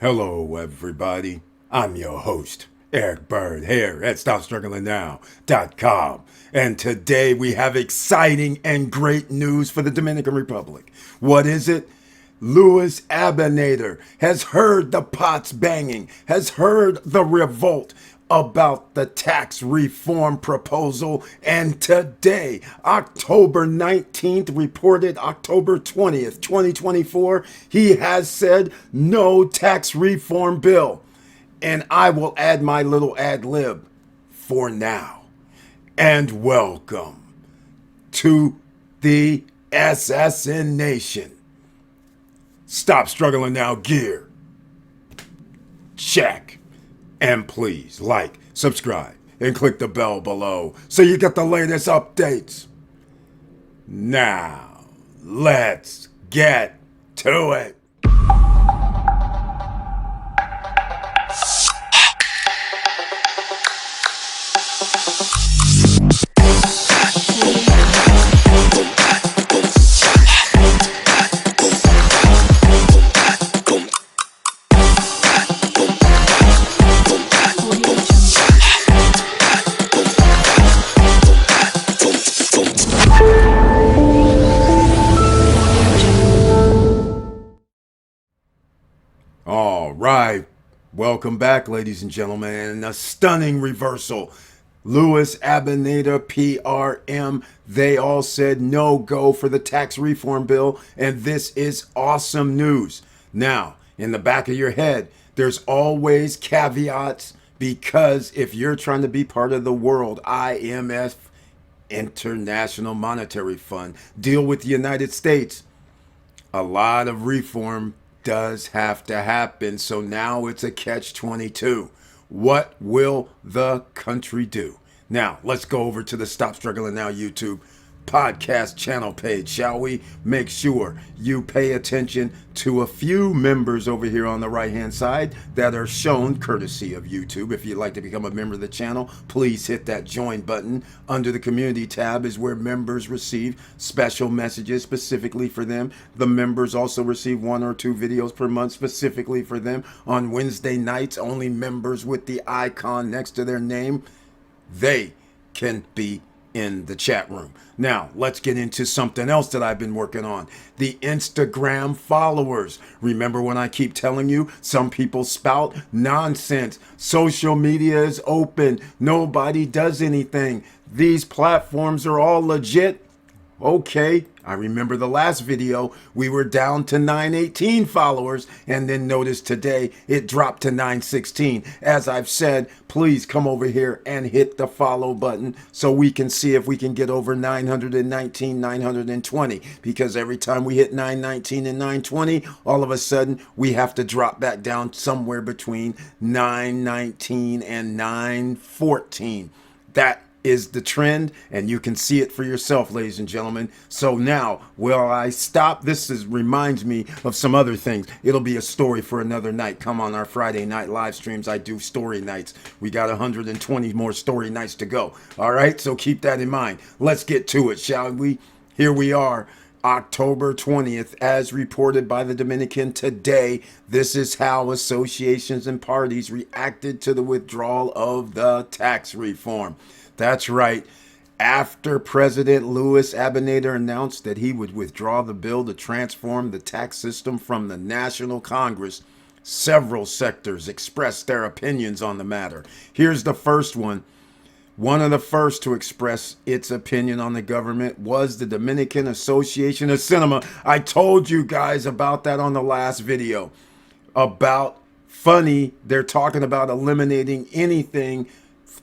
Hello, everybody. I'm your host, Eric Bird, here at StopStrugglingNow.com. And today we have exciting and great news for the Dominican Republic. What is it? Louis Abinader has heard the pots banging, has heard the revolt about the tax reform proposal, and today, October 19th, reported October 20th, 2024, he has said no tax reform bill. And I will add my little ad lib for now. And welcome to the SSN Nation. Stop struggling now, gear. Check. And please like, subscribe, and click the bell below so you get the latest updates. Now, let's get to it. All right. Welcome back, ladies and gentlemen. And a stunning reversal. Louis Abinader, PRM, they all said no go for the tax reform bill. And this is awesome news. Now, in the back of your head, there's always caveats because if you're trying to be part of the world, IMF, International Monetary Fund, deal with the United States, a lot of reform does have to happen. So now it's a catch-22. What will the country do? Now, let's go over to the Stop Struggling Now YouTube podcast channel page, shall we? Make sure you pay attention to a few members over here on the right hand side that are shown courtesy of YouTube. If you'd like to become a member of the channel, please hit that join button. Under the community tab is where members receive special messages specifically for them. The members also receive 1 or 2 videos per month specifically for them. On Wednesday nights, only members with the icon next to their name, they can be in the chat room. Now, let's get into something else that I've been working on. The Instagram followers. Remember when I keep telling you some people spout nonsense? Social media is open. Nobody does anything. These platforms are all legit. Okay, I remember the last video, we were down to 918 followers, and then notice today it dropped to 916. As I've said, please come over here and hit the follow button so we can see if we can get over 919, 920, because every time we hit 919 and 920, all of a sudden we have to drop back down somewhere between 919 and 914. That is the trend, and you can see it for yourself, ladies and gentlemen. So now, will I stop? Reminds me of some other things. It'll be a story for another night. Come on our Friday night live streams. I do story nights. We got 120 more story nights to go. All right, so keep that in mind. Let's get to it, shall we? Here we are, October 20th, as reported by the Dominican today. This is how associations and parties reacted to the withdrawal of the tax reform. That's right. After President Louis Abinader announced that he would withdraw the bill to transform the tax system from the National Congress, several sectors expressed their opinions on the matter. Here's the first one. One of the first to express its opinion on the government was the Dominican Association of Cinema. I told you guys about that on the last video. About funny, they're talking about eliminating anything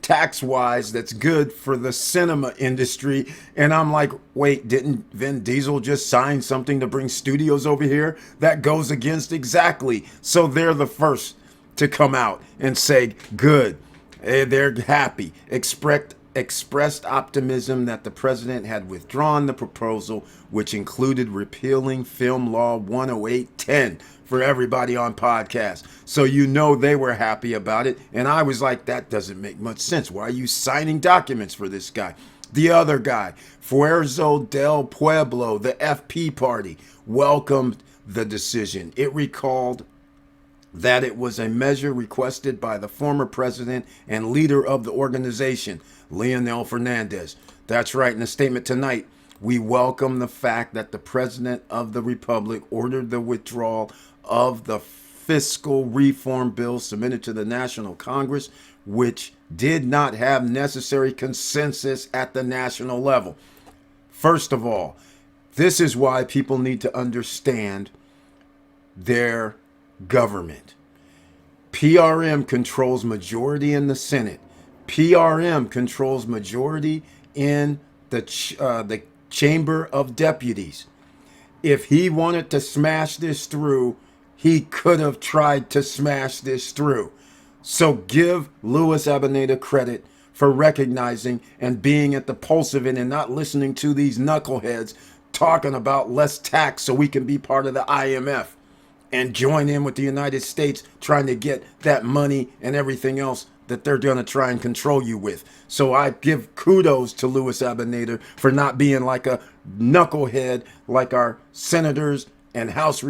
tax-wise that's good for the cinema industry. And I'm like, wait, didn't Vin Diesel just sign something to bring studios over here? That goes against exactly. So they're the first to come out and say, good. They're happy. Expressed optimism that the president had withdrawn the proposal, which included repealing Film Law 10810 for everybody on podcast. So you know they were happy about it. And I was like, that doesn't make much sense. Why are you signing documents for this guy? The other guy, Fuerza del Pueblo, the FP party, welcomed the decision. It recalled that it was a measure requested by the former president and leader of the organization, Leonel Fernandez. That's right. In a statement tonight, we welcome the fact that the president of the republic ordered the withdrawal of the fiscal reform bill submitted to the National Congress, which did not have necessary consensus at the national level. First of all, this is why people need to understand their government. PRM controls majority in the Senate. PRM controls majority in the Chamber of Deputies. If he wanted to smash this through, he could have tried to smash this through. So give Louis Abinader credit for recognizing and being at the pulse of it and not listening to these knuckleheads talking about less tax so we can be part of the IMF and join in with the United States trying to get that money and everything else that they're going to try and control you with. So I give kudos to Louis Abinader for not being like a knucklehead like our senators and House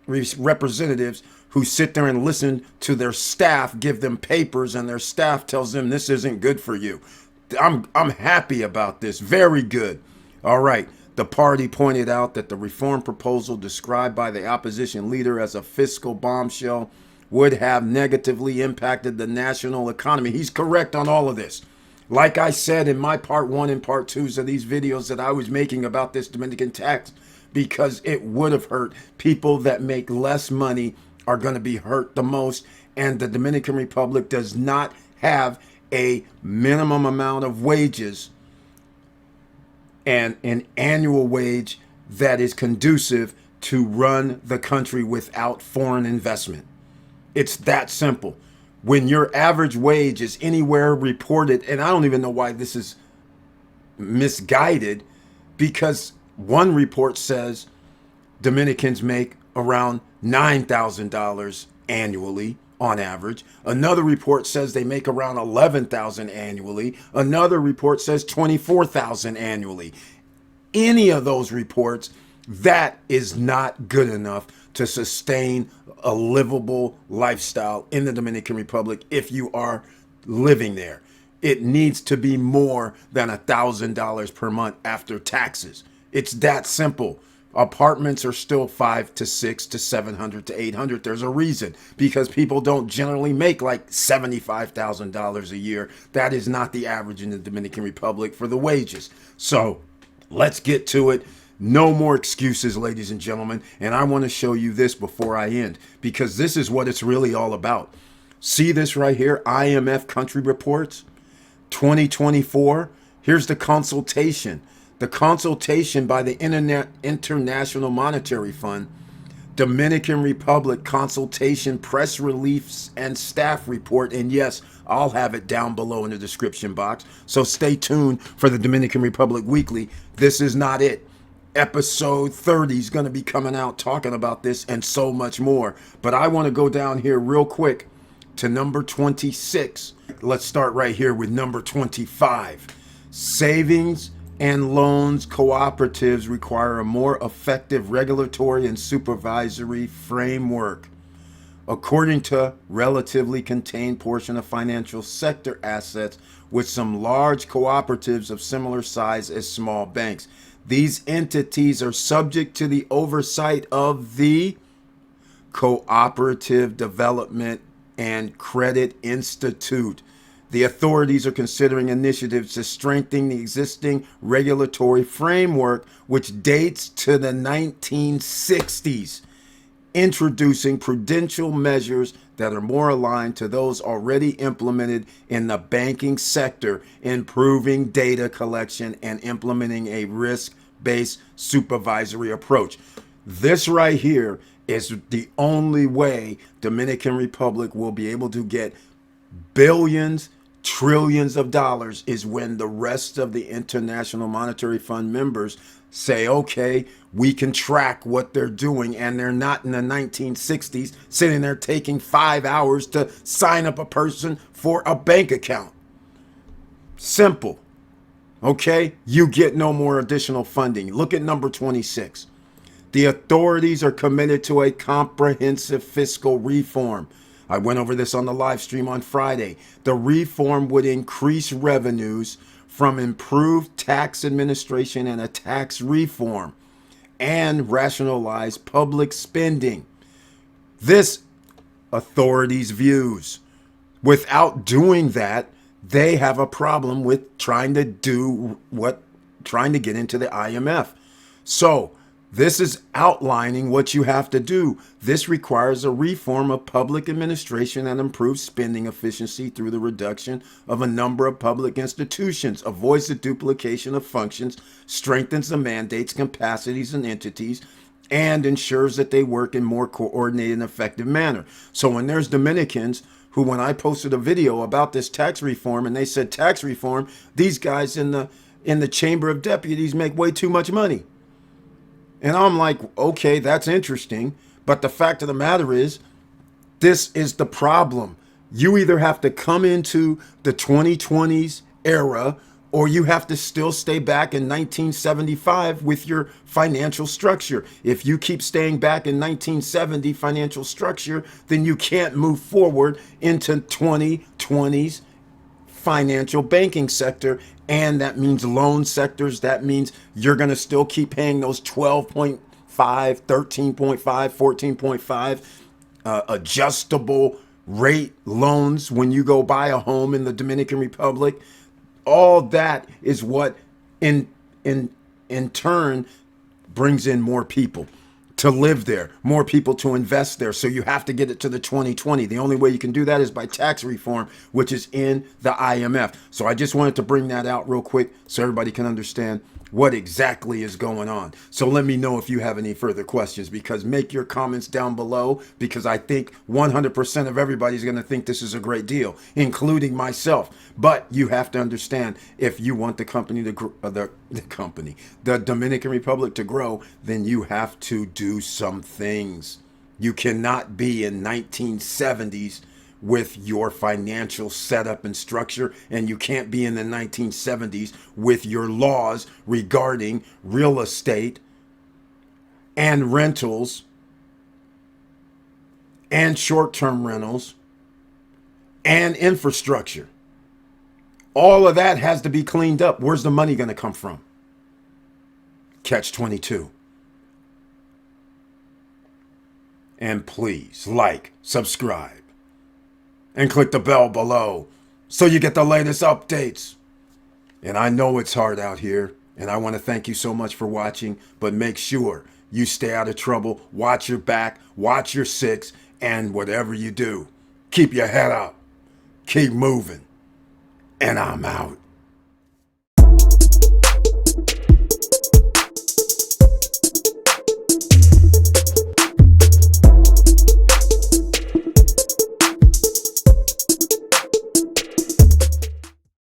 representatives who sit there and listen to their staff give them papers and their staff tells them this isn't good for you. I'm happy about this. Very good. All right. The party pointed out that the reform proposal described by the opposition leader as a fiscal bombshell would have negatively impacted the national economy. He's correct on all of this. Like I said in my part 1 and part 2s of these videos that I was making about this Dominican tax, because it would have hurt people that make less money are going to be hurt the most. And the Dominican Republic does not have a minimum amount of wages and an annual wage that is conducive to run the country without foreign investment. It's that simple. When your average wage is anywhere reported, and I don't even know why this is misguided, because one report says Dominicans make around $9,000 annually on average. Another report says they make around $11,000 annually. Another report says $24,000 annually. Any of those reports, that is not good enough to sustain a livable lifestyle in the Dominican Republic if you are living there. It needs to be more than $1,000 per month after taxes. It's that simple. Apartments are still $500 to $600 to $700 to $800. There's a reason, because people don't generally make like $75,000 a year. That is not the average in the Dominican Republic for the wages. So let's get to it. No more excuses, ladies and gentlemen. And I want to show you this before I end, because this is what it's really all about. See this right here, IMF country reports 2024. Here's the consultation. The consultation by the International Monetary Fund, Dominican Republic consultation press release and staff report. And yes, I'll have it down below in the description box. So stay tuned for the Dominican Republic Weekly. This is not it. Episode 30 is going to be coming out talking about this and so much more. But I want to go down here real quick to number 26. Let's start right here with number 25. Savings and loans cooperatives require a more effective regulatory and supervisory framework. According to relatively contained portion of financial sector assets with some large cooperatives of similar size as small banks. These entities are subject to the oversight of the Cooperative Development and Credit Institute. The authorities are considering initiatives to strengthen the existing regulatory framework, which dates to the 1960s, introducing prudential measures that are more aligned to those already implemented in the banking sector, improving data collection and implementing a risk-based supervisory approach. This right here is the only way Dominican Republic will be able to get billions, trillions of dollars, is when the rest of the International Monetary Fund members say, okay, we can track what they're doing, and they're not in the 1960s sitting there taking 5 hours to sign up a person for a bank account. Simple. Okay, you get no more additional funding. Look at number 26. The authorities are committed to a comprehensive fiscal reform. I went over this on the live stream on Friday. The reform would increase revenues from improved tax administration and a tax reform and rationalize public spending. This authorities' views. Without doing that, they have a problem with trying to get into the IMF. So this is outlining what you have to do. This requires a reform of public administration and improved spending efficiency through the reduction of a number of public institutions, avoids the duplication of functions, strengthens the mandates, capacities, and entities, and ensures that they work in more coordinated and effective manner. So when there's Dominicans who, when I posted a video about this tax reform and they said tax reform, these guys in the Chamber of Deputies make way too much money. And I'm like, okay, that's interesting. But the fact of the matter is, this is the problem. You either have to come into the 2020s era or you have to still stay back in 1975 with your financial structure. If you keep staying back in 1970 financial structure, then you can't move forward into 2020s financial banking sector. And that means loan sectors. That means you're going to still keep paying those 12.5, 13.5, 14.5 adjustable rate loans when you go buy a home in the Dominican Republic. All that is what in turn brings in more people to live there, more people to invest there. So you have to get it to the 2020. The only way you can do that is by tax reform, which is in the IMF. So I just wanted to bring that out real quick so everybody can understand what exactly is going on. So let me know if you have any further questions, because make your comments down below, because I think 100% of everybody's going to think this is a great deal, including myself. But you have to understand, if you want the company to grow, the Dominican Republic to grow, then you have to do some things. You cannot be in 1970s with your financial setup and structure, and you can't be in the 1970s with your laws regarding real estate and rentals and short-term rentals and infrastructure. All of that has to be cleaned up. Where's the money going to come from? Catch 22. And please like, subscribe, and click the bell below so you get the latest updates. And I know it's hard out here, and I want to thank you so much for watching, but make sure you stay out of trouble, watch your back, watch your six, and whatever you do, keep your head up, keep moving, and I'm out.